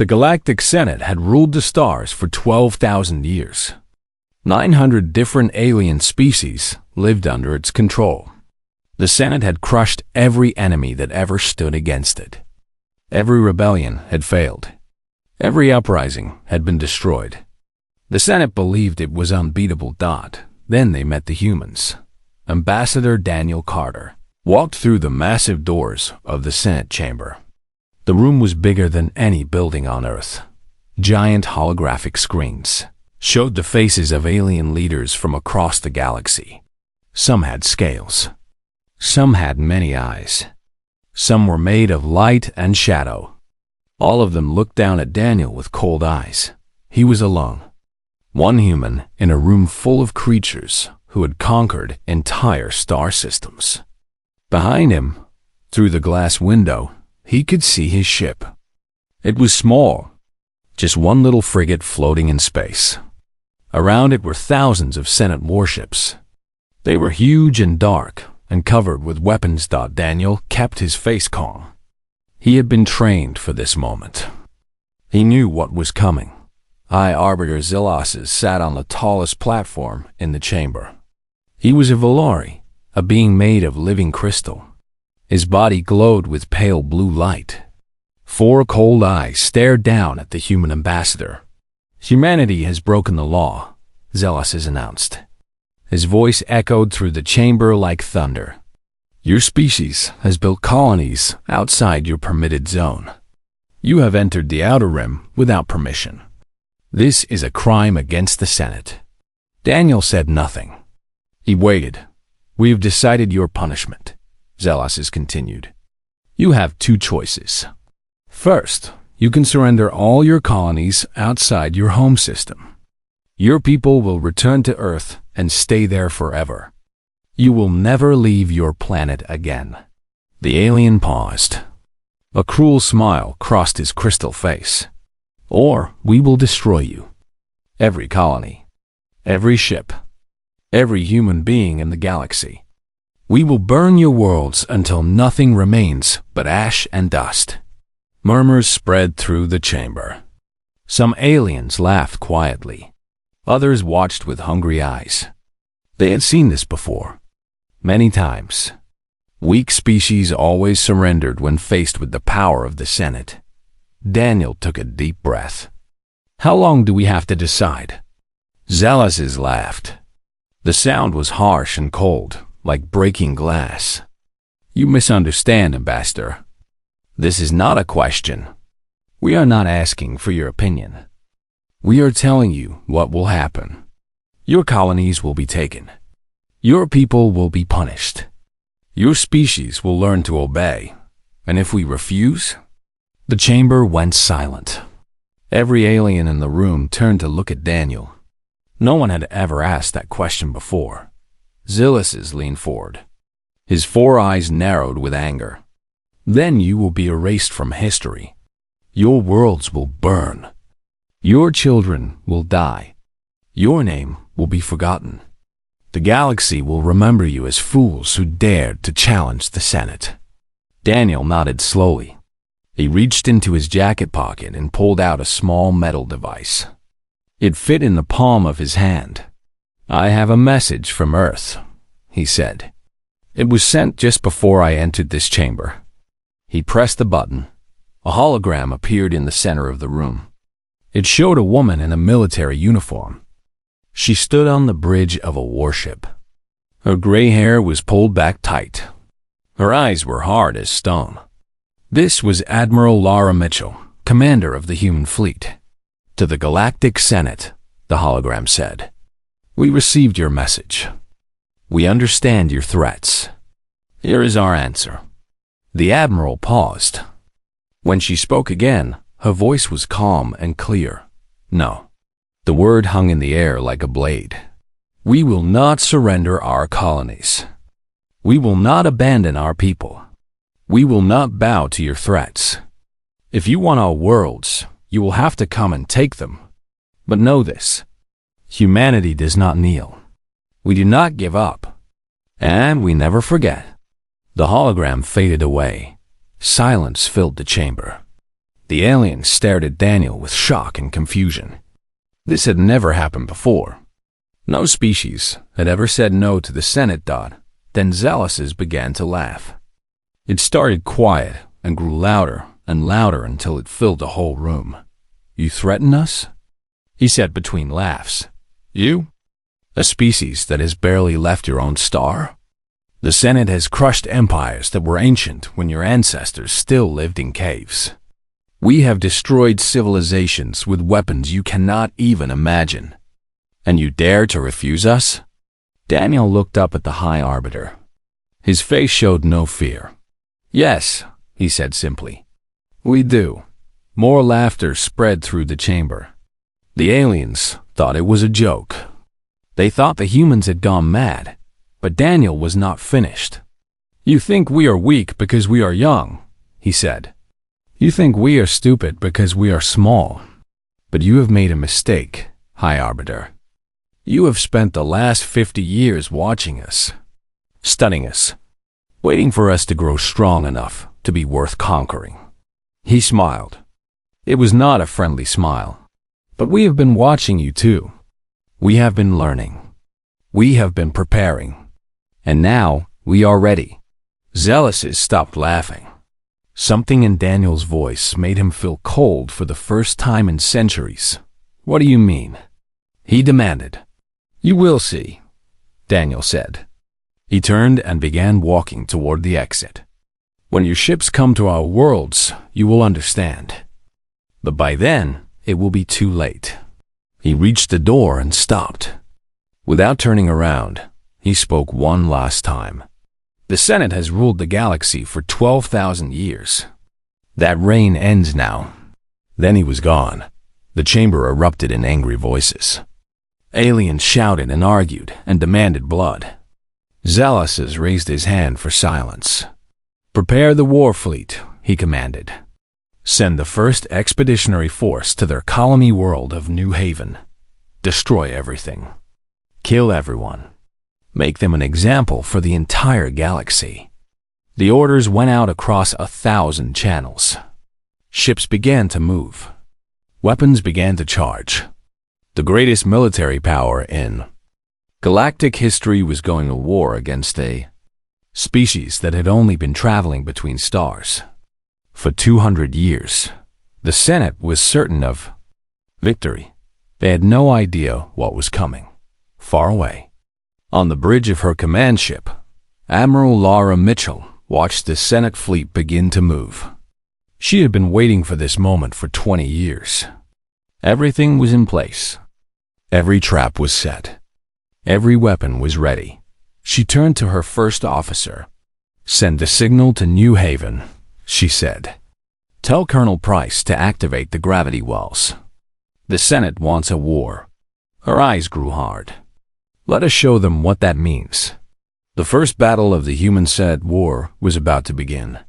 The Galactic Senate had ruled the stars for 12,000 years. 900 different alien species lived under its control. The Senate had crushed every enemy that ever stood against it. Every rebellion had failed. Every uprising had been destroyed. The Senate believed it was unbeatable. Then they met the humans. Ambassador Daniel Carter walked through the massive doors of the Senate chamber. The room was bigger than any building on Earth. Giant holographic screens showed the faces of alien leaders from across the galaxy. Some had scales. Some had many eyes. Some were made of light and shadow. All of them looked down at Daniel with cold eyes. He was alone. One human in a room full of creatures who had conquered entire star systems. Behind him, through the glass window, he could see his ship. It was small, just one little frigate floating in space. Around it were thousands of Senate warships. They were huge and dark and covered with weapons. Daniel kept his face calm. He had been trained for this moment. He knew what was coming. High Arbiter Zillasis sat on the tallest platform in the chamber. He was a Volari, a being made of living crystal. His body glowed with pale blue light. 4 cold eyes stared down at the human ambassador. "Humanity has broken the law," Zillasis announced. His voice echoed through the chamber like thunder. "Your species has built colonies outside your permitted zone. You have entered the Outer Rim without permission. This is a crime against the Senate." Daniel said nothing. He waited. "We have decided your punishment," Zillasis continued. "You have 2 choices. First, you can surrender all your colonies outside your home system. Your people will return to Earth and stay there forever. You will never leave your planet again." The alien paused. A cruel smile crossed his crystal face. "Or we will destroy you. Every colony, every ship, every human being in the galaxy. We will burn your worlds until nothing remains but ash and dust." Murmurs spread through the chamber. Some aliens laughed quietly. Others watched with hungry eyes. They had seen this before. Many times. Weak species always surrendered when faced with the power of the Senate. Daniel took a deep breath. "How long do we have to decide?" Zillasis laughed. The sound was harsh and cold, like breaking glass. "You misunderstand, Ambassador. This is not a question. We are not asking for your opinion. We are telling you what will happen. Your colonies will be taken. Your people will be punished. Your species will learn to obey. And if we refuse..." The chamber went silent. Every alien in the room turned to look at Daniel. No one had ever asked that question before. Zillasis leaned forward. His 4 eyes narrowed with anger. "Then you will be erased from history. Your worlds will burn. Your children will die. Your name will be forgotten. The galaxy will remember you as fools who dared to challenge the Senate." Daniel nodded slowly. He reached into his jacket pocket and pulled out a small metal device. It fit in the palm of his hand. "I have a message from Earth," he said. "It was sent just before I entered this chamber." He pressed the button. A hologram appeared in the center of the room. It showed a woman in a military uniform. She stood on the bridge of a warship. Her gray hair was pulled back tight. Her eyes were hard as stone. This was Admiral Lara Mitchell, commander of the human fleet. "To the Galactic Senate," the hologram said. "We received your message. We understand your threats. Here is our answer." The Admiral paused. When she spoke again, her voice was calm and clear. "No." The word hung in the air like a blade. "We will not surrender our colonies. We will not abandon our people. We will not bow to your threats. If you want our worlds, you will have to come and take them. But know this: humanity does not kneel. We do not give up. And we never forget." The hologram faded away. Silence filled the chamber. The aliens stared at Daniel with shock and confusion. This had never happened before. No species had ever said no to the Senate. Then zealots began to laugh. It started quiet and grew louder and louder until it filled the whole room. "You threaten us?" he said between laughs. "You? A species that has barely left your own star? The Senate has crushed empires that were ancient when your ancestors still lived in caves. We have destroyed civilizations with weapons you cannot even imagine. And you dare to refuse us?" Daniel looked up at the High Arbiter. His face showed no fear. "Yes," he said simply. "We do." More laughter spread through the chamber. The aliens thought it was a joke. They thought the humans had gone mad, but Daniel was not finished. "You think we are weak because we are young," he said. "You think we are stupid because we are small. But you have made a mistake, High Arbiter. You have spent the last 50 years watching us, studying us, waiting for us to grow strong enough to be worth conquering." He smiled. It was not a friendly smile. "But we have been watching you too. We have been learning. We have been preparing. And now we are ready." Zealots stopped laughing. Something in Daniel's voice made him feel cold for the first time in centuries. "What do you mean?" he demanded. "You will see," Daniel said. He turned and began walking toward the exit. "When your ships come to our worlds, you will understand. But by then, it will be too late." He reached the door and stopped. Without turning around, he spoke one last time. "The Senate has ruled the galaxy for 12,000 years. That reign ends now." Then he was gone. The chamber erupted in angry voices. Aliens shouted and argued and demanded blood. Zealots raised his hand for silence. "Prepare the war fleet," he commanded. "Send the first expeditionary force to their colony world of New Haven. Destroy everything. Kill everyone. Make them an example for the entire galaxy." The orders went out across 1,000 channels. Ships began to move. Weapons began to charge. The greatest military power in galactic history was going to war against a species that had only been traveling between stars. For 200 years, the Senate was certain of victory. They had no idea what was coming. Far away, on the bridge of her command ship, Admiral Laura Mitchell watched the Senate fleet begin to move. She had been waiting for this moment for 20 years. Everything was in place. Every trap was set. Every weapon was ready. She turned to her first officer. "Send a signal to New Haven," she said. "Tell Colonel Price to activate the gravity wells. The Senate wants a war." Her eyes grew hard. "Let us show them what that means." The first battle of the human-Senate war was about to begin,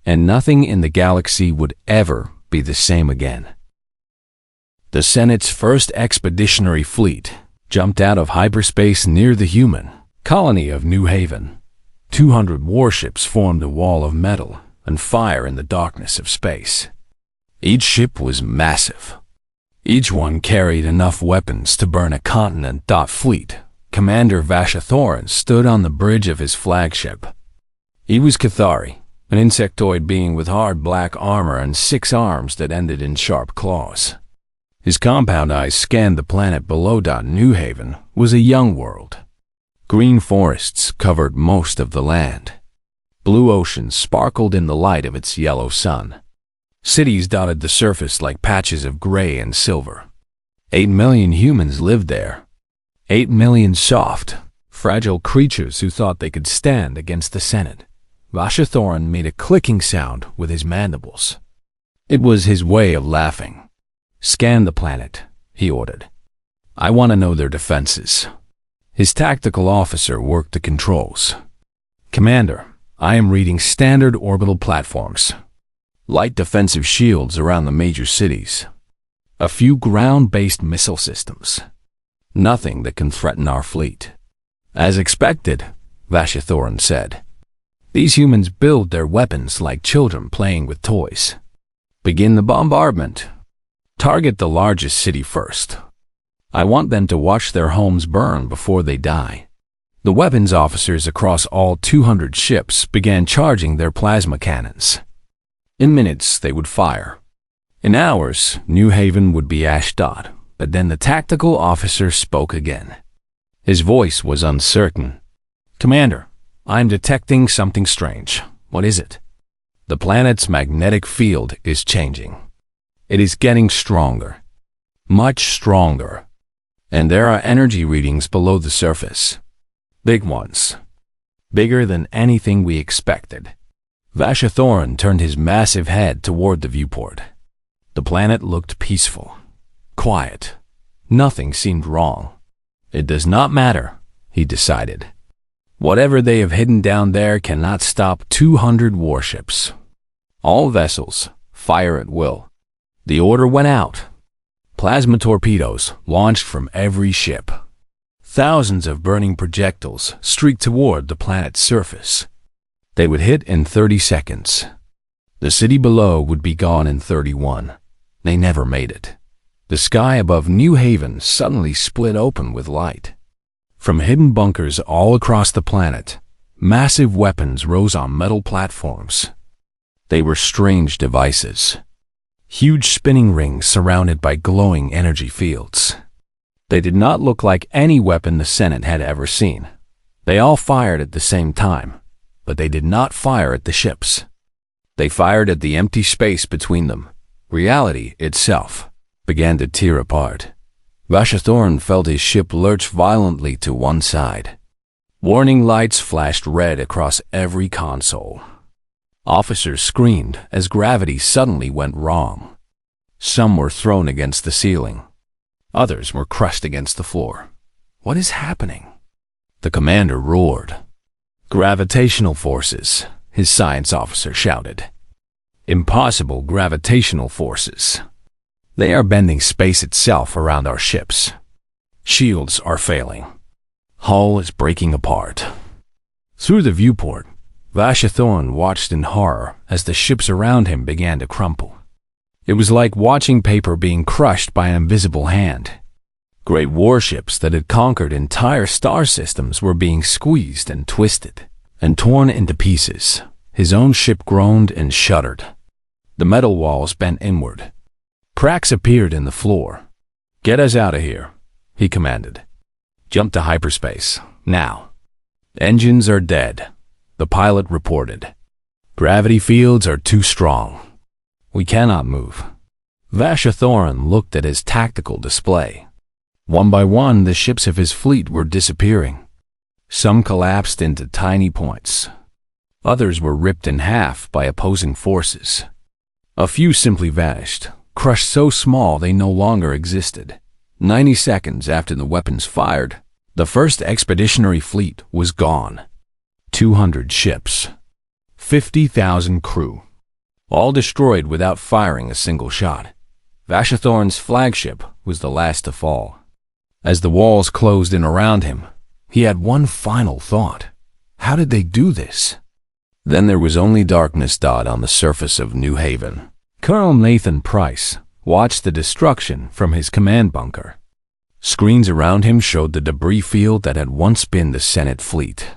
and nothing in the galaxy would ever be the same again. The Senate's first expeditionary fleet jumped out of hyperspace near the human colony of New Haven. 200 warships formed a wall of metal and fire in the darkness of space. Each ship was massive. Each one carried enough weapons to burn a continent. Fleet Commander Vashathoran stood on the bridge of his flagship. He was Cathari, an insectoid being with hard black armor and 6 arms that ended in sharp claws. His compound eyes scanned the planet below. New Haven was a young world. Green forests covered most of the land. Blue oceans sparkled in the light of its yellow sun. Cities dotted the surface like patches of gray and silver. 8 million humans lived there. 8 million soft, fragile creatures who thought they could stand against the Senate. Vashathoran made a clicking sound with his mandibles. It was his way of laughing. "Scan the planet," he ordered. "I want to know their defenses." His tactical officer worked the controls. "Commander, I am reading standard orbital platforms. Light defensive shields around the major cities. A few ground-based missile systems. Nothing that can threaten our fleet." "As expected," Vashathoran said. "These humans build their weapons like children playing with toys. Begin the bombardment. Target the largest city first. I want them to watch their homes burn before they die. The weapons officers across all 200 ships began charging their plasma cannons. In minutes, they would fire. In hours, New Haven would be Ashdod, but then the tactical officer spoke again. His voice was uncertain. Commander, I am detecting something strange. What is it? The planet's magnetic field is changing. It is getting stronger. Much stronger. And there are energy readings below the surface. Big ones. Bigger than anything we expected. Vashathoran turned his massive head toward the viewport. The planet looked peaceful. Quiet. Nothing seemed wrong. It does not matter, he decided. Whatever they have hidden down there cannot stop 200 warships. All vessels, fire at will. The order went out. Plasma torpedoes launched from every ship. Thousands of burning projectiles streaked toward the planet's surface. They would hit in 30 seconds. The city below would be gone in 31. They never made it. The sky above New Haven suddenly split open with light. From hidden bunkers all across the planet, massive weapons rose on metal platforms. They were strange devices. Huge spinning rings surrounded by glowing energy fields. They did not look like any weapon the Senate had ever seen. They all fired at the same time, but they did not fire at the ships. They fired at the empty space between them. Reality itself began to tear apart. Vashathoran felt his ship lurch violently to one side. Warning lights flashed red across every console. Officers screamed as gravity suddenly went wrong. Some were thrown against the ceiling. Others were crushed against the floor. What is happening? The commander roared. Gravitational forces, his science officer shouted. Impossible gravitational forces. They are bending space itself around our ships. Shields are failing. Hull is breaking apart. Through the viewport, Vashathoran watched in horror as the ships around him began to crumple. It was like watching paper being crushed by an invisible hand. Great warships that had conquered entire star systems were being squeezed and twisted and torn into pieces. His own ship groaned and shuddered. The metal walls bent inward. Cracks appeared in the floor. Get us out of here, he commanded. Jump to hyperspace, now. Engines are dead, the pilot reported. Gravity fields are too strong. We cannot move. Vashathoran looked at his tactical display. One by one, the ships of his fleet were disappearing. Some collapsed into tiny points. Others were ripped in half by opposing forces. A few simply vanished, crushed so small they no longer existed. 90 seconds after the weapons fired, the first expeditionary fleet was gone. 200 ships. 50,000 crew. All destroyed without firing a single shot. Vashathoran's flagship was the last to fall. As the walls closed in around him, he had one final thought. How did they do this? Then there was only darkness on the surface of New Haven. Colonel Nathan Price watched the destruction from his command bunker. Screens around him showed the debris field that had once been the Senate fleet.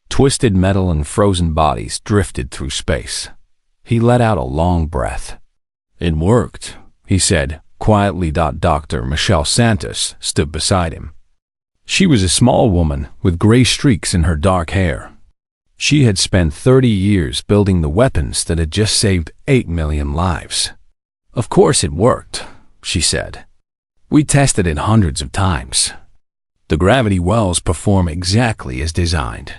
Twisted metal and frozen bodies drifted through space. He let out a long breath. It worked, he said, quietly. Dr. Michelle Santos stood beside him. She was a small woman with gray streaks in her dark hair. She had spent 30 years building the weapons that had just saved 8 million lives. Of course it worked, she said. We tested it hundreds of times. The gravity wells perform exactly as designed.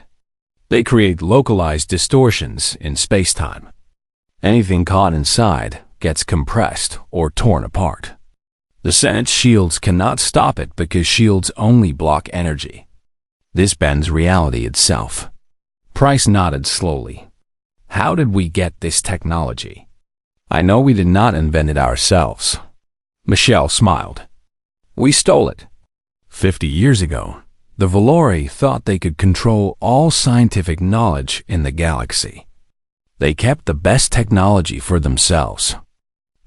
They create localized distortions in space-time. Anything caught inside gets compressed or torn apart. The Senate's shields cannot stop it because shields only block energy. This bends reality itself. Price nodded slowly. How did we get this technology? I know we did not invent it ourselves. Michelle smiled. We stole it. 50 years ago, the Valori thought they could control all scientific knowledge in the galaxy. They kept the best technology for themselves.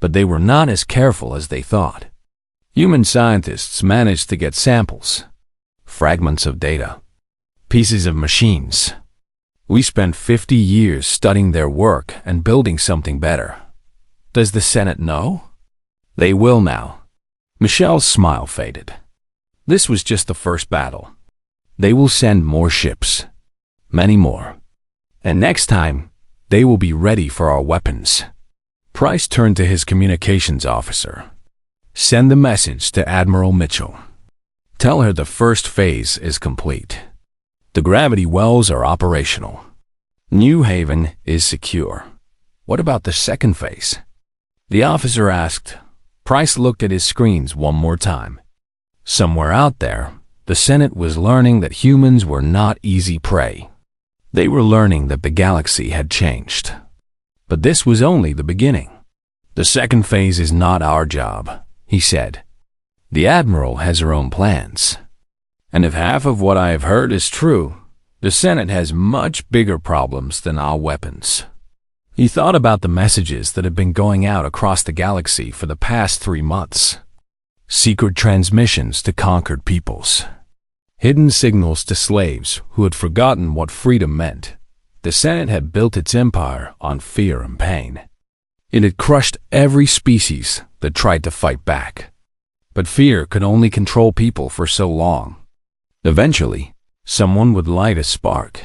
But they were not as careful as they thought. Human scientists managed to get samples, fragments of data, pieces of machines. We spent 50 years studying their work and building something better. Does the Senate know? They will now. Michelle's smile faded. This was just the first battle. They will send more ships. Many more. And next time, they will be ready for our weapons. Price turned to his communications officer. Send the message to Admiral Mitchell. Tell her the first phase is complete. The gravity wells are operational. New Haven is secure. What about the second phase? The officer asked. Price looked at his screens one more time. Somewhere out there, the Senate was learning that humans were not easy prey. They were learning that the galaxy had changed. But this was only the beginning. The second phase is not our job, he said. The Admiral has her own plans. And if half of what I have heard is true, the Senate has much bigger problems than our weapons. He thought about the messages that had been going out across the galaxy for the past 3 months. Secret transmissions to conquered peoples. Hidden signals to slaves who had forgotten what freedom meant. The Senate had built its empire on fear and pain. It had crushed every species that tried to fight back. But fear could only control people for so long. Eventually, someone would light a spark,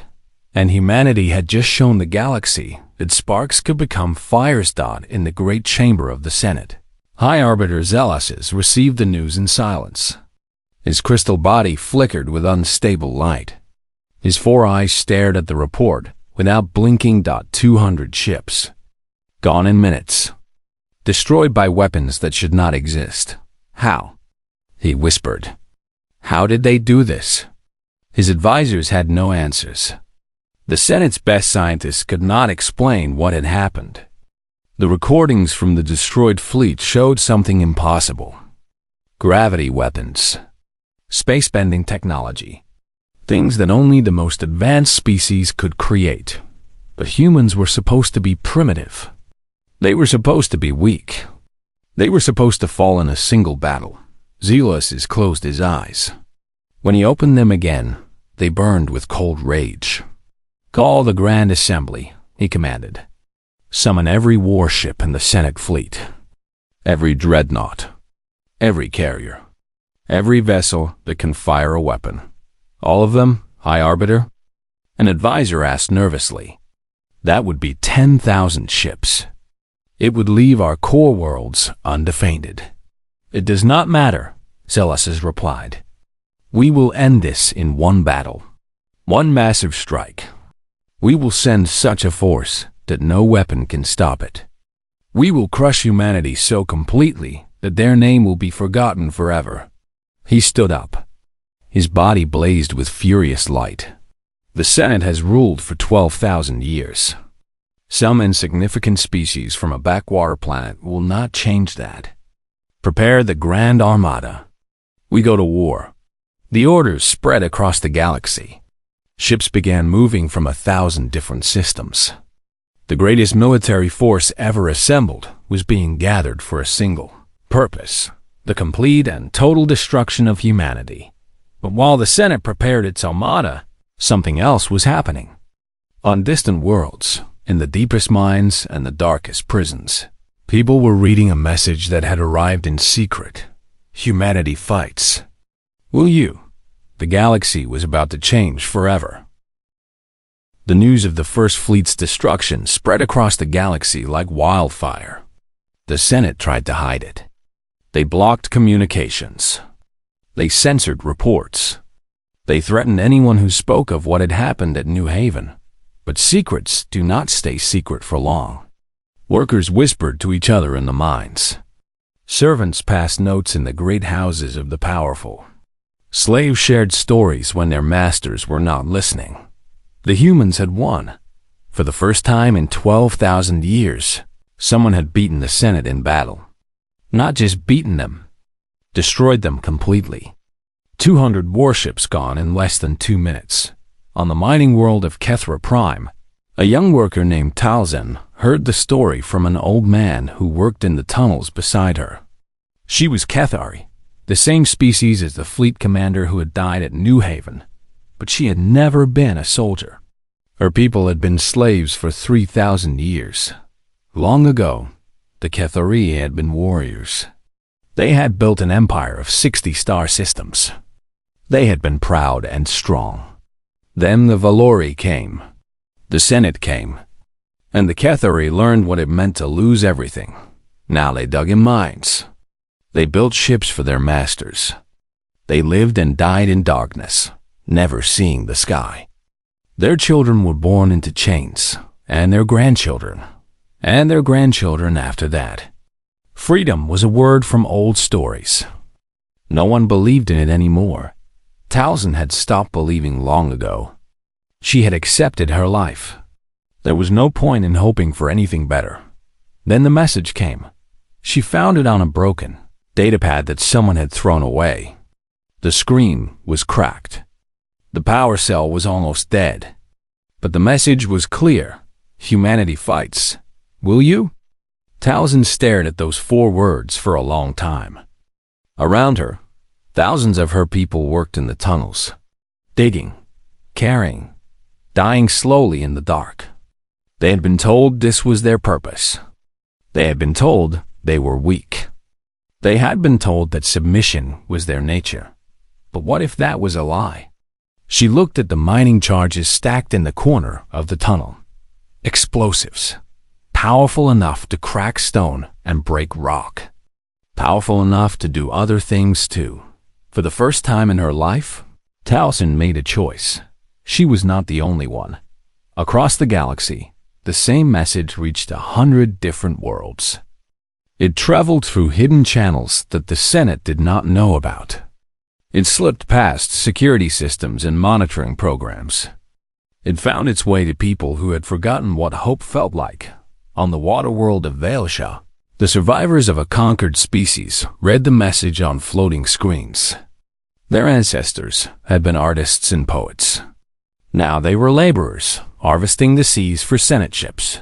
and humanity had just shown the galaxy that sparks could become fires in the great chamber of the Senate. High Arbiter Zealosus received the news in silence. His crystal body flickered with unstable light. His 4 eyes stared at the report without blinking. 200 ships. Gone in minutes. Destroyed by weapons that should not exist. How? He whispered. How did they do this? His advisors had no answers. The Senate's best scientists could not explain what had happened. The recordings from the destroyed fleet showed something impossible. Gravity weapons. Space-bending technology. Things that only the most advanced species could create. But humans were supposed to be primitive. They were supposed to be weak. They were supposed to fall in a single battle. Zealosus closed his eyes. When he opened them again, they burned with cold rage. Call the Grand Assembly, he commanded. Summon every warship in the Senate fleet. Every dreadnought. Every carrier. Every vessel that can fire a weapon. All of them, High Arbiter? An advisor asked nervously. That would be 10,000 ships. It would leave our core worlds undefended. It does not matter, Zealosus replied. We will end this in one battle. One massive strike. We will send such a force that no weapon can stop it. We will crush humanity so completely that their name will be forgotten forever. He stood up. His body blazed with furious light. The Senate has ruled for 12,000 years. Some insignificant species from a backwater planet will not change that. Prepare the Grand Armada. We go to war. The orders spread across the galaxy. Ships began moving from 1,000 different systems. The greatest military force ever assembled was being gathered for a single purpose, the complete and total destruction of humanity. But while the Senate prepared its armada, something else was happening. On distant worlds, in the deepest mines and the darkest prisons, people were reading a message that had arrived in secret. Humanity fights. Will you? The galaxy was about to change forever. The news of the First Fleet's destruction spread across the galaxy like wildfire. The Senate tried to hide it. They blocked communications. They censored reports. They threatened anyone who spoke of what had happened at New Haven. But secrets do not stay secret for long. Workers whispered to each other in the mines. Servants passed notes in the great houses of the powerful. Slaves shared stories when their masters were not listening. The humans had won. For the first time in 12,000 years, someone had beaten the Senate in battle. Not just beaten them, destroyed them completely. 200 warships gone in less than 2 minutes. On the mining world of Kethra Prime, a young worker named Talzin heard the story from an old man who worked in the tunnels beside her. She was Cathari, the same species as the fleet commander who had died at New Haven, but she had never been a soldier. Her people had been slaves for 3,000 years. Long ago, the Cathari had been warriors. They had built an empire of 60 star systems. They had been proud and strong. Then the Valori came. The Senate came. And the Cathari learned what it meant to lose everything. Now they dug in mines. They built ships for their masters. They lived and died in darkness, never seeing the sky. Their children were born into chains, and their grandchildren after that. Freedom was a word from old stories. No one believed in it anymore. Talzin had stopped believing long ago. She had accepted her life. There was no point in hoping for anything better. Then the message came. She found it on a broken datapad that someone had thrown away. The screen was cracked. The power cell was almost dead. But the message was clear. Humanity fights. Will you? Talzin stared at those 4 words for a long time. Around her, thousands of her people worked in the tunnels, digging, carrying, dying slowly in the dark. They had been told this was their purpose. They had been told they were weak. They had been told that submission was their nature. But what if that was a lie? She looked at the mining charges stacked in the corner of the tunnel. Explosives. Powerful enough to crack stone and break rock. Powerful enough to do other things too. For the first time in her life, Talzin made a choice. She was not the only one. Across the galaxy, the same message reached 100 different worlds. It traveled through hidden channels that the Senate did not know about. It slipped past security systems and monitoring programs. It found its way to people who had forgotten what hope felt like. On the water world of Valesha, the survivors of a conquered species read the message on floating screens. Their ancestors had been artists and poets. Now they were laborers, harvesting the seas for Senate ships.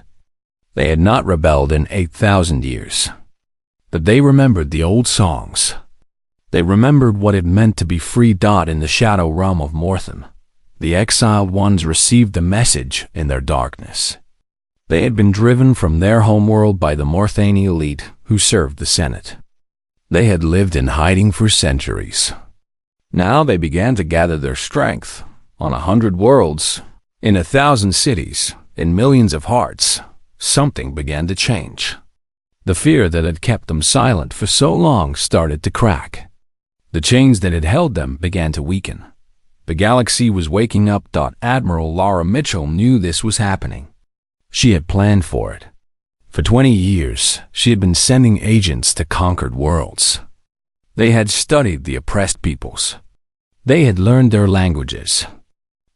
They had not rebelled in 8,000 years. But they remembered the old songs. They remembered what it meant to be free. In the shadow realm of Mortham, the exiled ones received the message in their darkness. They had been driven from their homeworld by the Morthani elite who served the Senate. They had lived in hiding for centuries. Now they began to gather their strength on 100 worlds, in 1,000 cities, in millions of hearts. Something began to change. The fear that had kept them silent for so long started to crack. The chains that had held them began to weaken. The galaxy was waking up. Admiral Laura Mitchell knew this was happening. She had planned for it. For 20 years, she had been sending agents to conquered worlds. They had studied the oppressed peoples. They had learned their languages.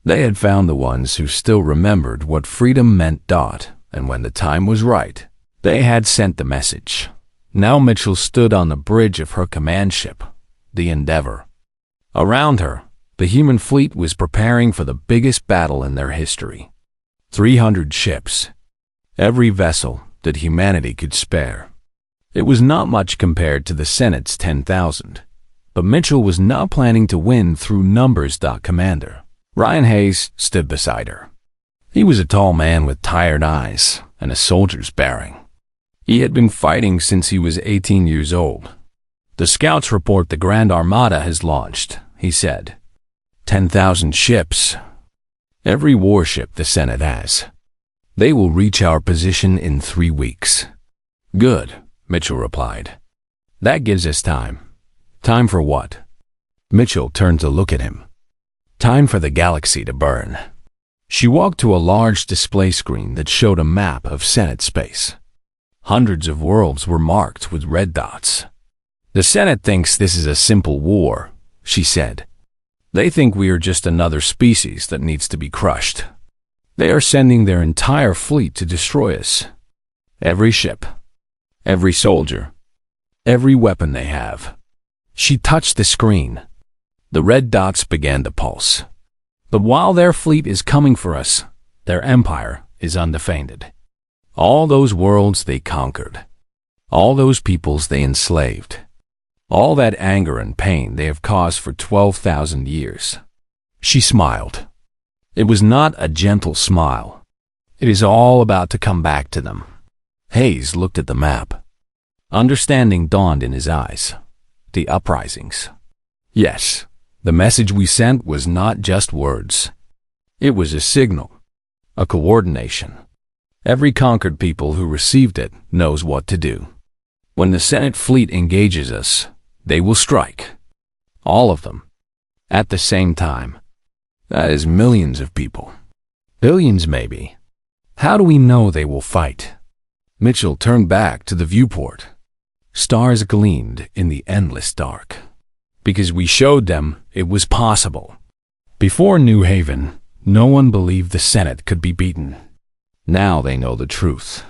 They had found the ones who still remembered what freedom meant. And when the time was right, they had sent the message. Now Mitchell stood on the bridge of her command ship, the Endeavor. Around her, the human fleet was preparing for the biggest battle in their history. 300 ships. Every vessel that humanity could spare. It was not much compared to the Senate's 10,000. But Mitchell was not planning to win through numbers. Commander Ryan Hayes stood beside her. He was a tall man with tired eyes and a soldier's bearing. He had been fighting since he was 18 years old. The scouts report the Grand Armada has launched, he said. 10,000 ships. Every warship the Senate has. They will reach our position in 3 weeks. Good, Mitchell replied. That gives us time. Time for what? Mitchell turned to look at him. Time for the galaxy to burn. She walked to a large display screen that showed a map of Senate space. Hundreds of worlds were marked with red dots. The Senate thinks this is a simple war, she said. They think we are just another species that needs to be crushed. They are sending their entire fleet to destroy us. Every ship, every soldier, every weapon they have. She touched the screen. The red dots began to pulse. But while their fleet is coming for us, their empire is undefended. All those worlds they conquered. All those peoples they enslaved. All that anger and pain they have caused for 12,000 years. She smiled. It was not a gentle smile. It is all about to come back to them. Hayes looked at the map. Understanding dawned in his eyes. The Uprisings. Yes, the message we sent was not just words. It was a signal, a coordination. Every conquered people who received it knows what to do. When the Senate fleet engages us, they will strike. All of them. At the same time. That is millions of people. Billions, maybe. How do we know they will fight? Mitchell turned back to the viewport. Stars gleamed in the endless dark. Because we showed them it was possible. Before New Haven, no one believed the Senate could be beaten. Now they know the truth.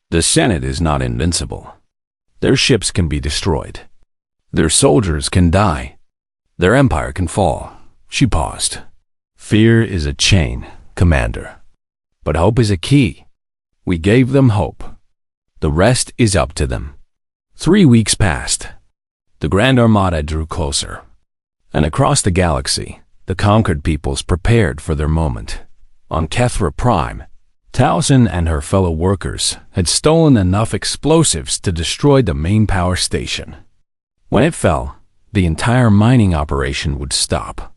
The Senate is not invincible. Their ships can be destroyed. Their soldiers can die. Their empire can fall. She paused. Fear is a chain, Commander. But hope is a key. We gave them hope. The rest is up to them. 3 weeks passed. The Grand Armada drew closer. And across the galaxy, the conquered peoples prepared for their moment. On Kethra Prime, Towson and her fellow workers had stolen enough explosives to destroy the main power station. When it fell, the entire mining operation would stop.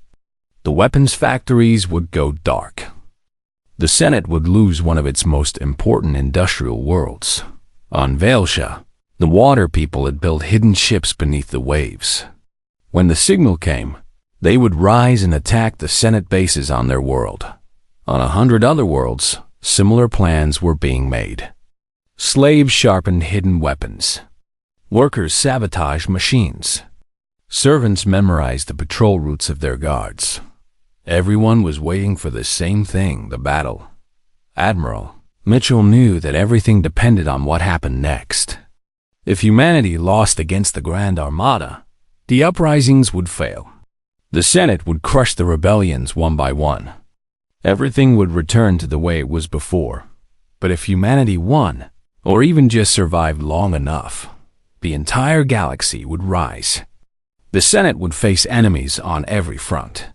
The weapons factories would go dark. The Senate would lose one of its most important industrial worlds. On Vailsha, the water people had built hidden ships beneath the waves. When the signal came, they would rise and attack the Senate bases on their world. On 100 other worlds, similar plans were being made. Slaves sharpened hidden weapons. Workers sabotaged machines. Servants memorized the patrol routes of their guards. Everyone was waiting for the same thing, the battle. Admiral Mitchell knew that everything depended on what happened next. If humanity lost against the Grand Armada, the uprisings would fail. The Senate would crush the rebellions one by one. Everything would return to the way it was before. But if humanity won, or even just survived long enough, the entire galaxy would rise. The Senate would face enemies on every front.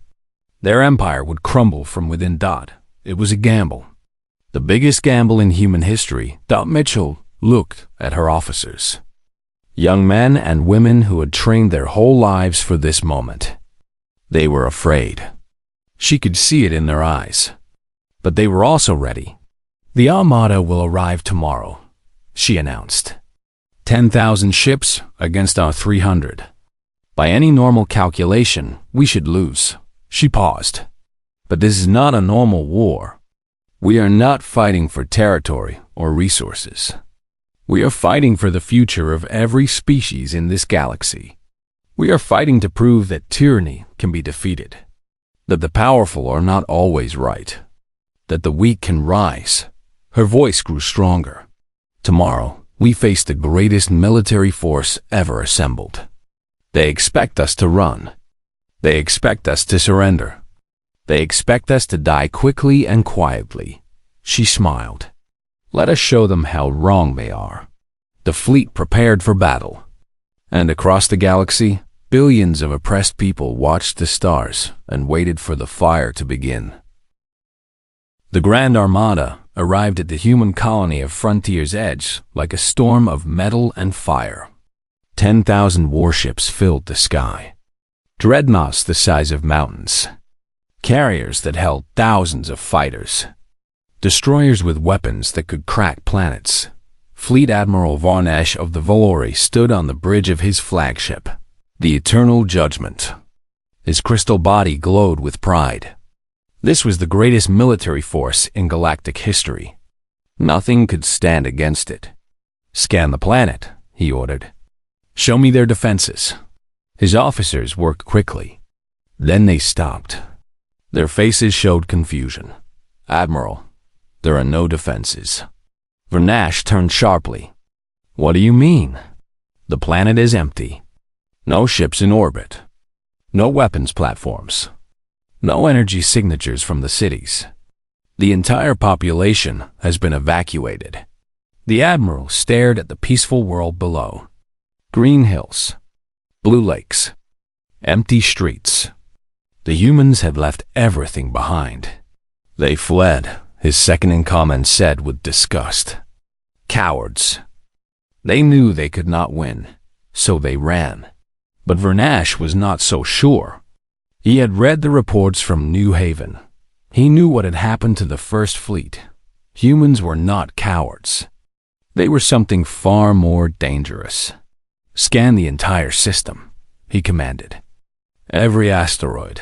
Their empire would crumble from within. It was a gamble. The biggest gamble in human history. Mitchell looked at her officers. Young men and women who had trained their whole lives for this moment. They were afraid. She could see it in their eyes. But they were also ready. The Armada will arrive tomorrow, she announced. 10,000 ships against our 300. By any normal calculation, we should lose. She paused. But this is not a normal war. We are not fighting for territory or resources. We are fighting for the future of every species in this galaxy. We are fighting to prove that tyranny can be defeated. That the powerful are not always right. That the weak can rise. Her voice grew stronger. Tomorrow, we face the greatest military force ever assembled. They expect us to run. They expect us to surrender. They expect us to die quickly and quietly. She smiled. Let us show them how wrong they are. The fleet prepared for battle. And across the galaxy, billions of oppressed people watched the stars and waited for the fire to begin. The Grand Armada arrived at the human colony of Frontier's Edge like a storm of metal and fire. 10,000 warships filled the sky. Dreadnoughts the size of mountains. Carriers that held thousands of fighters. Destroyers with weapons that could crack planets. Fleet Admiral Varnesh of the Valori stood on the bridge of his flagship, the Eternal Judgment. His crystal body glowed with pride. This was the greatest military force in galactic history. Nothing could stand against it. Scan the planet, he ordered. Show me their defenses. His officers worked quickly. Then they stopped. Their faces showed confusion. Admiral, there are no defenses. Varnesh turned sharply. What do you mean? The planet is empty. No ships in orbit. No weapons platforms. No energy signatures from the cities. The entire population has been evacuated. The admiral stared at the peaceful world below. Green hills, blue lakes, empty streets. The humans had left everything behind. They fled, his second-in-command said with disgust. Cowards. They knew they could not win, so they ran. But Vernash was not so sure. He had read the reports from New Haven. He knew what had happened to the First Fleet. Humans were not cowards. They were something far more dangerous. Scan the entire system, he commanded. Every asteroid,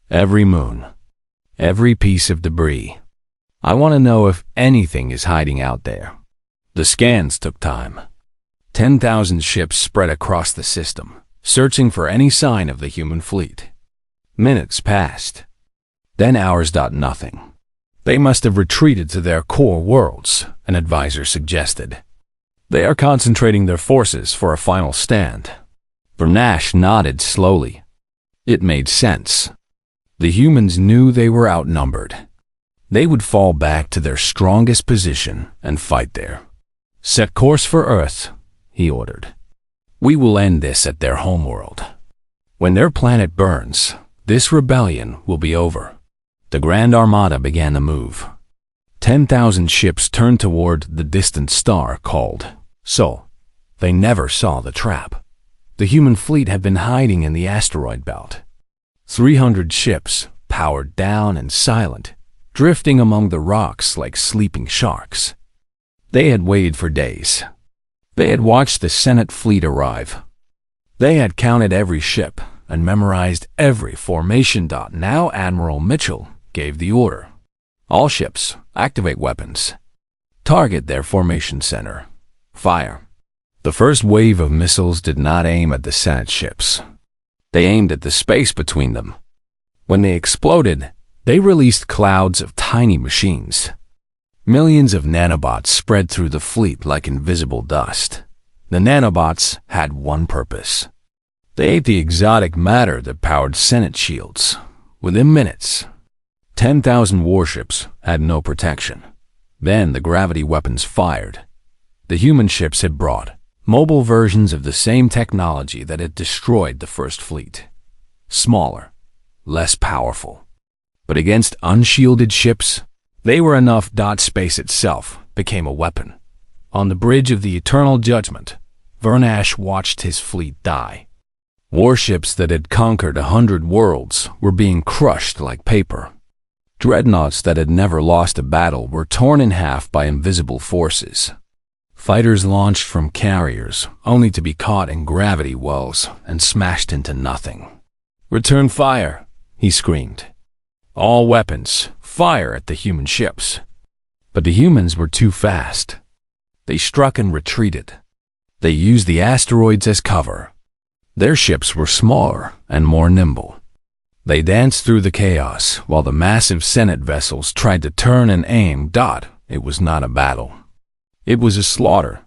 every moon, every piece of debris. I want to know if anything is hiding out there. The scans took time. 10,000 ships spread across the system, searching for any sign of the human fleet. Minutes passed. Then hours. Nothing. They must have retreated to their core worlds, an advisor suggested. They are concentrating their forces for a final stand. Bernash nodded slowly. It made sense. The humans knew they were outnumbered. They would fall back to their strongest position and fight there. Set course for Earth, he ordered. We will end this at their homeworld. When their planet burns, this rebellion will be over. The Grand Armada began to move. 10,000 ships turned toward the distant star called Sol. They never saw the trap. The human fleet had been hiding in the asteroid belt. 300 ships, powered down and silent, drifting among the rocks like sleeping sharks. They had waited for days. They had watched the Senate fleet arrive. They had counted every ship and memorized every formation. Now Admiral Mitchell gave the order. All ships, activate weapons. Target their formation center. Fire. The first wave of missiles did not aim at the Senate ships. They aimed at the space between them. When they exploded, they released clouds of tiny machines. Millions of nanobots spread through the fleet like invisible dust. The nanobots had one purpose. They ate the exotic matter that powered Senate shields. Within minutes, 10,000 warships had no protection. Then the gravity weapons fired. The human ships had brought mobile versions of the same technology that had destroyed the First Fleet. Smaller, less powerful. But against unshielded ships, they were enough. Space itself became a weapon. On the bridge of the Eternal Judgment, Vernash watched his fleet die. Warships that had conquered 100 worlds were being crushed like paper. Dreadnoughts that had never lost a battle were torn in half by invisible forces. Fighters launched from carriers, only to be caught in gravity wells and smashed into nothing. "Return fire," he screamed. "All weapons, fire at the human ships." But the humans were too fast. They struck and retreated. They used the asteroids as cover. Their ships were smaller and more nimble. They danced through the chaos while the massive Senate vessels tried to turn and aim. It was not a battle. It was a slaughter.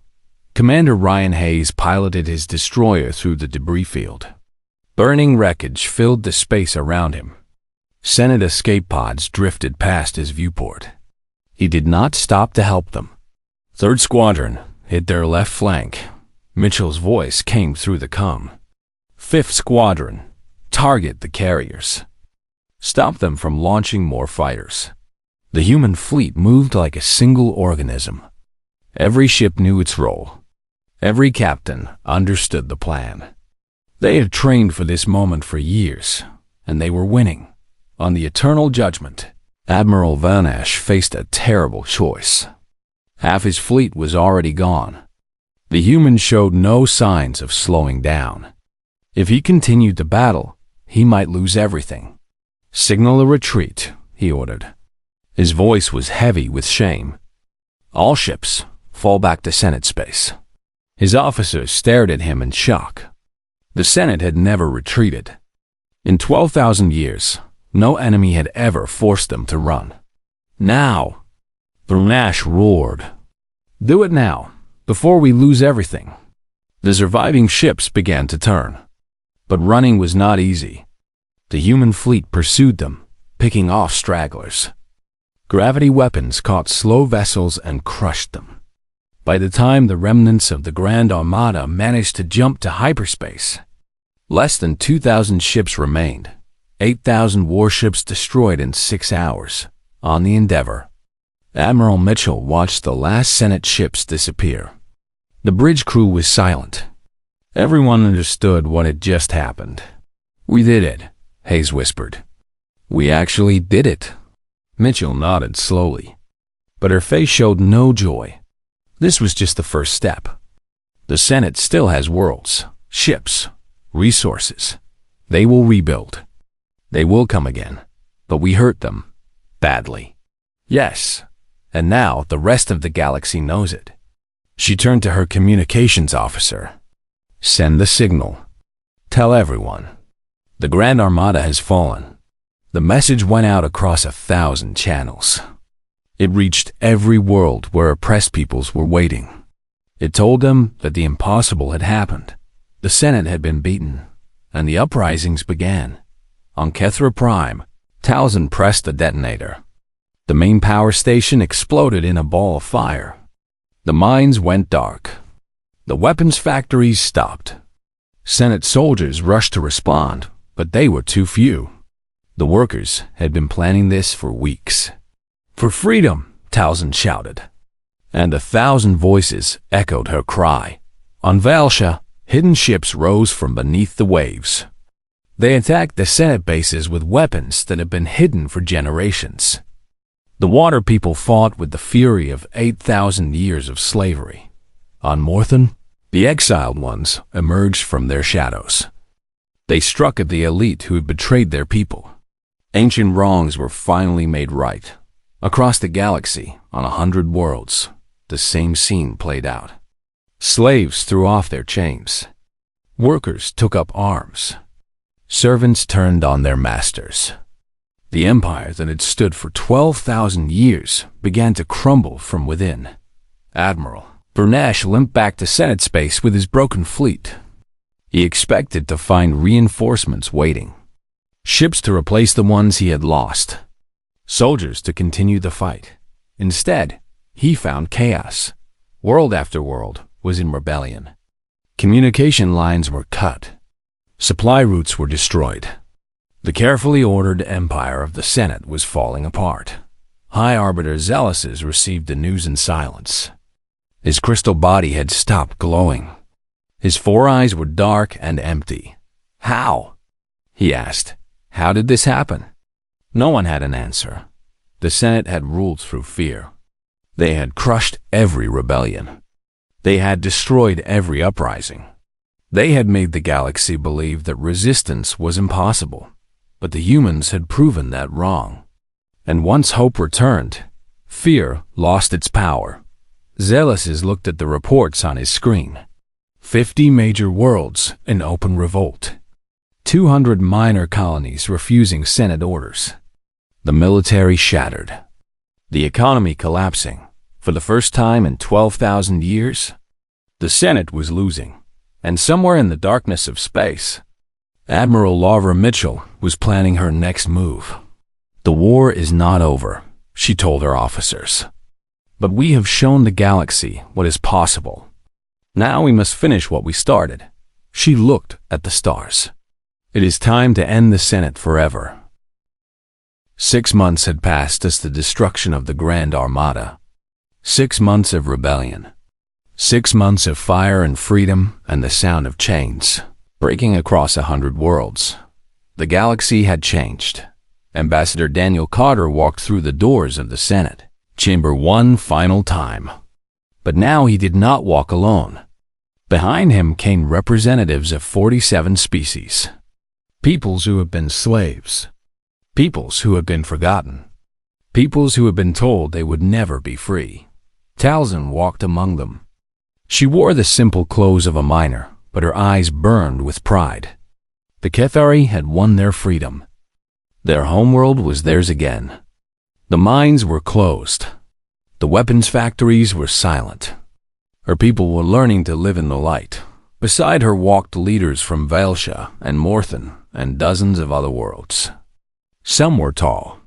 Commander Ryan Hayes piloted his destroyer through the debris field. Burning wreckage filled the space around him. Senate escape pods drifted past his viewport. He did not stop to help them. "Third Squadron, hit their left flank." Mitchell's voice came through the comm. "Fifth Squadron, target the carriers. Stop them from launching more fighters." The human fleet moved like a single organism. Every ship knew its role. Every captain understood the plan. They had trained for this moment for years, and they were winning. On the Eternal Judgment, Admiral Vernash faced a terrible choice. Half his fleet was already gone. The humans showed no signs of slowing down. If he continued the battle, he might lose everything. "Signal a retreat," he ordered. His voice was heavy with shame. "All ships, fall back to Senate space." His officers stared at him in shock. The Senate had never retreated. In 12,000 years, no enemy had ever forced them to run. "Now!" Vernash roared. "Do it now, before we lose everything." The surviving ships began to turn. But running was not easy. The human fleet pursued them, picking off stragglers. Gravity weapons caught slow vessels and crushed them. By the time the remnants of the Grand Armada managed to jump to hyperspace, less than 2,000 ships remained, 8,000 warships destroyed in 6 hours. On the Endeavor, Admiral Mitchell watched the last Senate ships disappear. The bridge crew was silent. Everyone understood what had just happened. "We did it," Hayes whispered. "We actually did it." Mitchell nodded slowly, but her face showed no joy. This was just the first step. The Senate still has worlds, ships, resources. They will rebuild. They will come again, but we hurt them. Badly. Yes, and now the rest of the galaxy knows it. She turned to her communications officer. "Send the signal. Tell everyone. The Grand Armada has fallen." The message went out across 1,000 channels. It reached every world where oppressed peoples were waiting. It told them that the impossible had happened. The Senate had been beaten, and the uprisings began. On Kethra Prime, Talzin pressed the detonator. The main power station exploded in a ball of fire. The mines went dark. The weapons factories stopped. Senate soldiers rushed to respond, but they were too few. The workers had been planning this for weeks. "For freedom!" Talzin shouted. And 1,000 voices echoed her cry. On Valsha, hidden ships rose from beneath the waves. They attacked the Senate bases with weapons that had been hidden for generations. The water people fought with the fury of 8,000 years of slavery. On Morthan, the exiled ones emerged from their shadows. They struck at the elite who had betrayed their people. Ancient wrongs were finally made right. Across the galaxy, on 100 worlds, the same scene played out. Slaves threw off their chains. Workers took up arms. Servants turned on their masters. The empire that had stood for 12,000 years began to crumble from within. Admiral Bernash limped back to Senate space with his broken fleet. He expected to find reinforcements waiting. Ships to replace the ones he had lost. Soldiers to continue the fight. Instead, he found chaos. World after world was in rebellion. Communication lines were cut. Supply routes were destroyed. The carefully ordered empire of the Senate was falling apart. High Arbiter Zealous's received the news in silence. His crystal body had stopped glowing. His 4 eyes were dark and empty. "How?" he asked. "How did this happen?" No one had an answer. The Senate had ruled through fear. They had crushed every rebellion. They had destroyed every uprising. They had made the galaxy believe that resistance was impossible, but the humans had proven that wrong. And once hope returned, fear lost its power. Zealous's looked at the reports on his screen. 50 major worlds in open revolt. 200 minor colonies refusing Senate orders. The military shattered. The economy collapsing. For the first time in 12,000 years, the Senate was losing. And somewhere in the darkness of space, Admiral Laura Mitchell was planning her next move. "The war is not over," she told her officers. "But we have shown the galaxy what is possible. Now we must finish what we started." She looked at the stars. "It is time to end the Senate forever." 6 months had passed as the destruction of the Grand Armada. 6 months of rebellion. 6 months of fire and freedom and the sound of chains breaking across 100 worlds. The galaxy had changed. Ambassador Daniel Carter walked through the doors of the Senate chamber one final time. But now he did not walk alone. Behind him came representatives of 47 species. Peoples who had been slaves. Peoples who had been forgotten. Peoples who had been told they would never be free. Talzin walked among them. She wore the simple clothes of a miner, but her eyes burned with pride. The Kethari had won their freedom. Their homeworld was theirs again. The mines were closed. The weapons factories were silent. Her people were learning to live in the light. Beside her walked leaders from Valsha and Morthan and dozens of other worlds. Some were tall.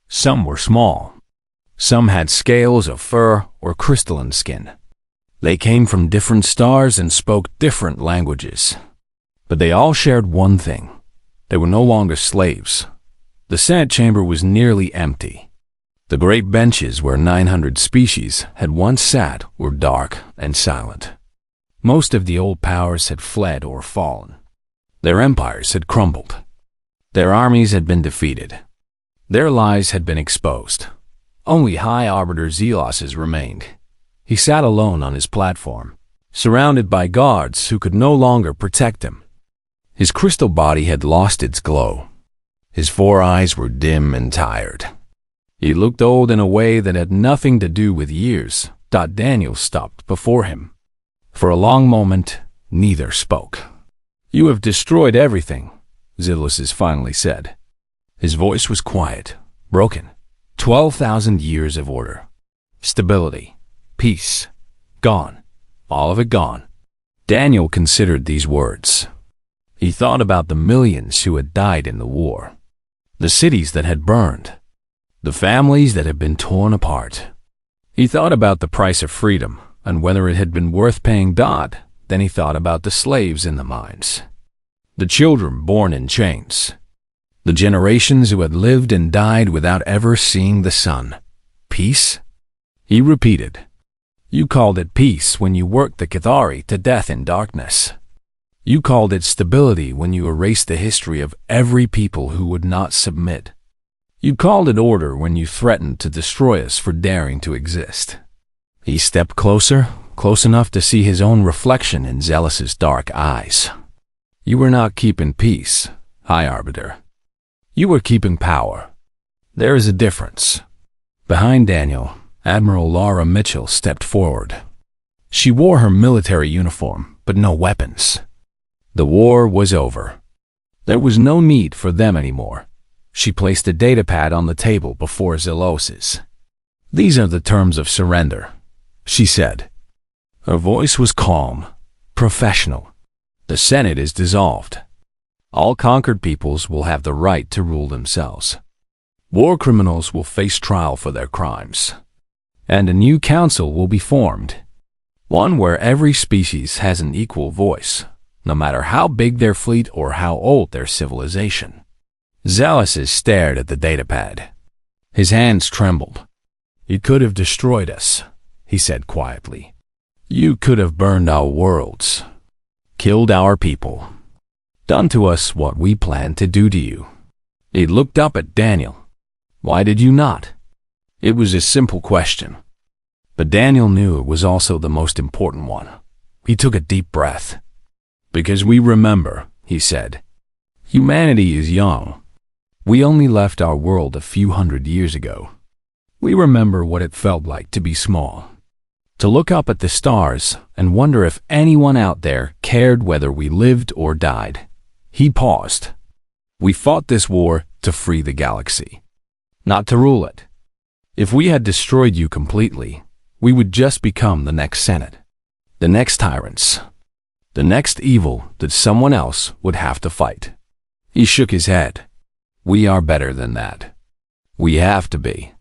Some were small. Some had scales of fur or crystalline skin. They came from different stars and spoke different languages. But they all shared one thing. They were no longer slaves. The Senate chamber was nearly empty. The great benches where 900 species had once sat were dark and silent. Most of the old powers had fled or fallen. Their empires had crumbled. Their armies had been defeated. Their lies had been exposed. Only High Arbiter Zelos remained. He sat alone on his platform, surrounded by guards who could no longer protect him. His crystal body had lost its glow. His 4 eyes were dim and tired. He looked old in a way that had nothing to do with years. Daniel stopped before him. For a long moment, neither spoke. "You have destroyed everything," Zelos finally said. His voice was quiet, broken. 12,000 years of order, stability, peace, gone. All of it gone. Daniel considered these words. He thought about the millions who had died in the war, the cities that had burned, the families that had been torn apart. He thought about the price of freedom and whether it had been worth paying. Then he thought about the slaves in the mines, the children born in chains, the generations who had lived and died without ever seeing the sun. Peace? He repeated. You called it peace when you worked the Cathari to death in darkness. You called it stability when you erased the history of every people who would not submit. You called it order when you threatened to destroy us for daring to exist. He stepped closer, close enough to see his own reflection in Zelos's dark eyes. You were not keeping peace, High Arbiter. You were keeping power. There is a difference. Behind Daniel, Admiral Laura Mitchell stepped forward. She wore her military uniform, but no weapons. The war was over. There was no need for them anymore. She placed a datapad on the table before Zelos's. These are the terms of surrender, she said. Her voice was calm, professional. The Senate is dissolved. All conquered peoples will have the right to rule themselves. War criminals will face trial for their crimes. And a new council will be formed. One where every species has an equal voice, no matter how big their fleet or how old their civilization. Zelos stared at the datapad. His hands trembled. You could have destroyed us, he said quietly. You could have burned our worlds, killed our people, done to us what we planned to do to you. He looked up at Daniel. Why did you not? It was a simple question. But Daniel knew it was also the most important one. He took a deep breath. Because we remember, he said. Humanity is young. We only left our world a few hundred years ago. We remember what it felt like to be small, to look up at the stars and wonder if anyone out there cared whether we lived or died. He paused. We fought this war to free the galaxy, not to rule it. If we had destroyed you completely, we would just become the next Senate, the next tyrants, the next evil that someone else would have to fight. He shook his head. We are better than that. We have to be.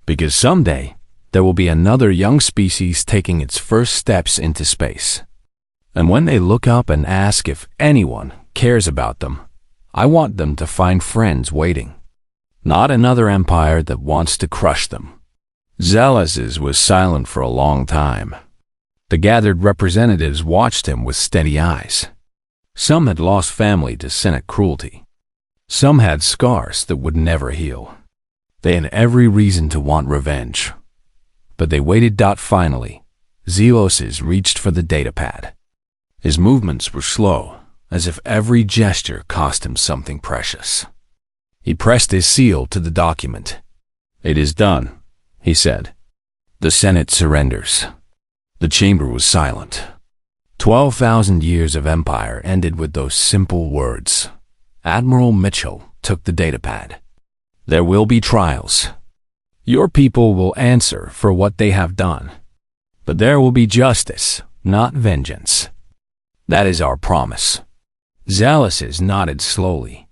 Because someday, there will be another young species taking its first steps into space. And when they look up and ask if anyone cares about them, I want them to find friends waiting. Not another empire that wants to crush them. Zelos was silent for a long time. The gathered representatives watched him with steady eyes. Some had lost family to Senate cruelty. Some had scars that would never heal. They had every reason to want revenge. But they waited. Finally, Zelos reached for the datapad. His movements were slow, as if every gesture cost him something precious. He pressed his seal to the document. It is done, he said. The Senate surrenders. The chamber was silent. 12,000 years of empire ended with those simple words. Admiral Mitchell took the datapad. There will be trials. Your people will answer for what they have done. But there will be justice, not vengeance. That is our promise. Zelos nodded slowly.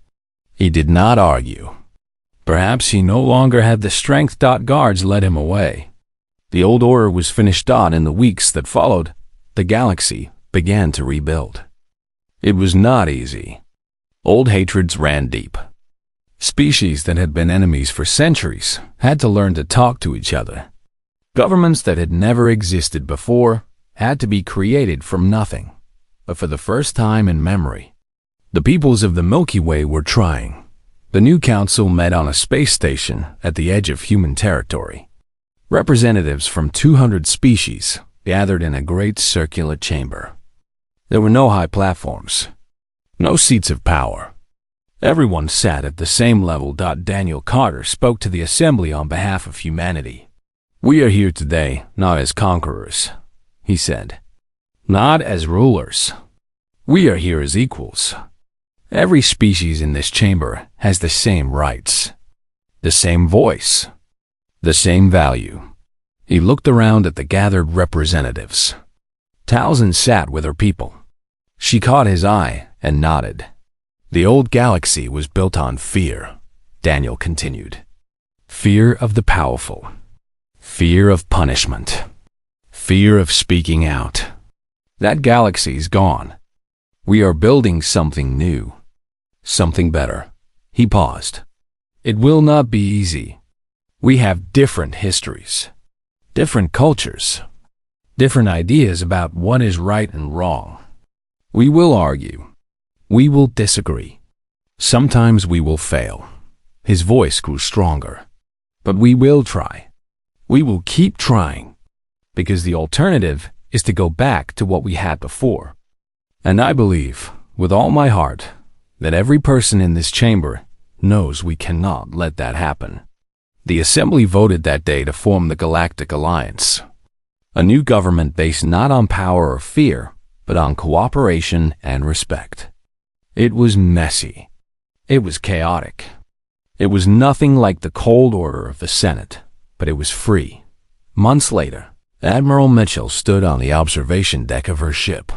He did not argue. Perhaps he no longer had the strength. Guards led him away. The old order was finished on. In the weeks that followed, the galaxy began to rebuild. It was not easy. Old hatreds ran deep. Species that had been enemies for centuries had to learn to talk to each other. Governments that had never existed before had to be created from nothing. But for the first time in memory, the peoples of the Milky Way were trying. The new council met on a space station at the edge of human territory. Representatives from 200 species gathered in a great circular chamber. There were no high platforms, no seats of power. Everyone sat at the same level. Daniel Carter spoke to the assembly on behalf of humanity. "We are here today not as conquerors," he said. "Not as rulers. We are here as equals. Every species in this chamber has the same rights, the same voice, the same value." He looked around at the gathered representatives. Talzin sat with her people. She caught his eye and nodded. "The old galaxy was built on fear," Daniel continued. "Fear of the powerful. Fear of punishment. Fear of speaking out. That galaxy's gone. We are building something new. Something better." He paused. "It will not be easy. We have different histories, different cultures, different ideas about what is right and wrong. We will argue. We will disagree. Sometimes we will fail." His voice grew stronger. "But we will try. We will keep trying, because the alternative is to go back to what we had before. And I believe, with all my heart, that every person in this chamber knows we cannot let that happen." The assembly voted that day to form the Galactic Alliance, a new government based not on power or fear, but on cooperation and respect. It was messy. It was chaotic. It was nothing like the cold order of the Senate, but it was free. Months later, Admiral Mitchell stood on the observation deck of her ship.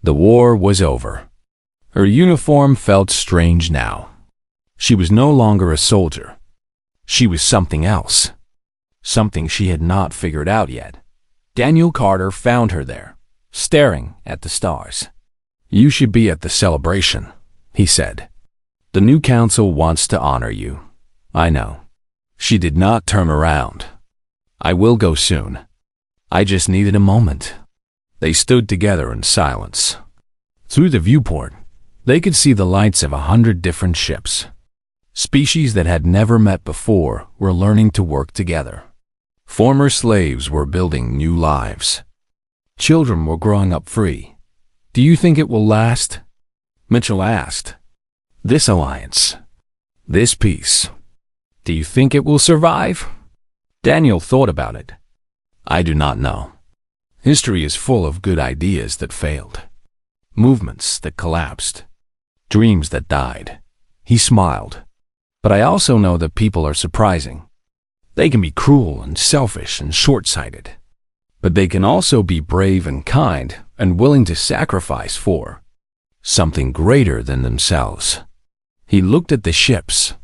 The war was over. Her uniform felt strange now. She was no longer a soldier. She was something else. Something she had not figured out yet. Daniel Carter found her there, staring at the stars. "You should be at the celebration," he said. "The new council wants to honor you." "I know." She did not turn around. "I will go soon. I just needed a moment." They stood together in silence. Through the viewport, they could see the lights of 100 different ships. Species that had never met before were learning to work together. Former slaves were building new lives. Children were growing up free. "Do you think it will last?" Mitchell asked. "This alliance, this peace, do you think it will survive?" Daniel thought about it. "I do not know. History is full of good ideas that failed, movements that collapsed, dreams that died." He smiled. "But I also know that people are surprising. They can be cruel and selfish and short-sighted, but they can also be brave and kind and willing to sacrifice for something greater than themselves." He looked at the ships.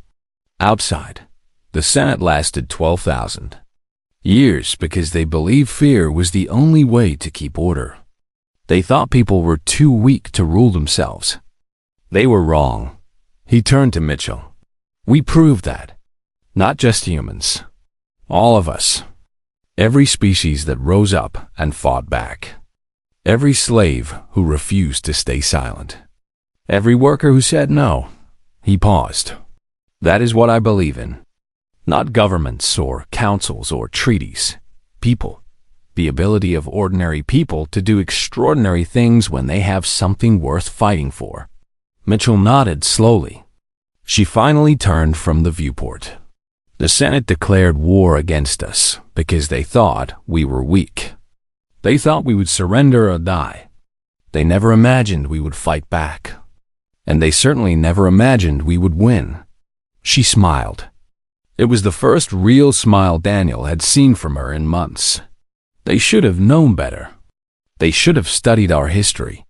Outside, the Senate lasted 12,000 years because they believed fear was the only way to keep order. They thought people were too weak to rule themselves. They were wrong. He turned to Mitchell. "We proved that. Not just humans. All of us. Every species that rose up and fought back. Every slave who refused to stay silent. Every worker who said no." He paused. "That is what I believe in. Not governments or councils or treaties. People. The ability of ordinary people to do extraordinary things when they have something worth fighting for." Mitchell nodded slowly. She finally turned from the viewport. "The Senate declared war against us because they thought we were weak. They thought we would surrender or die. They never imagined we would fight back. And they certainly never imagined we would win." She smiled. It was the first real smile Daniel had seen from her in months. They should have known better. They should have studied our history.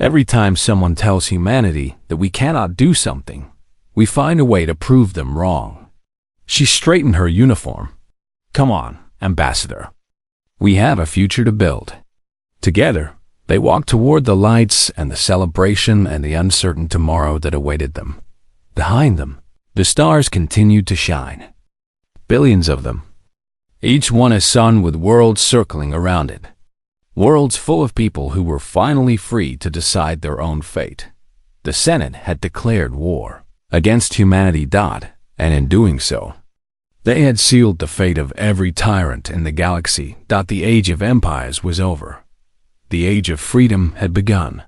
Every time someone tells humanity that we cannot do something, we find a way to prove them wrong. She straightened her uniform. "Come on, Ambassador. We have a future to build. Together, they walked toward the lights and the celebration and the uncertain tomorrow that awaited them. Behind them, the stars continued to shine. Billions of them. Each one a sun with worlds circling around it. Worlds full of people who were finally free to decide their own fate. The Senate had declared war against humanity. And in doing so, they had sealed the fate of every tyrant in the galaxy. The age of empires was over. The age of freedom had begun.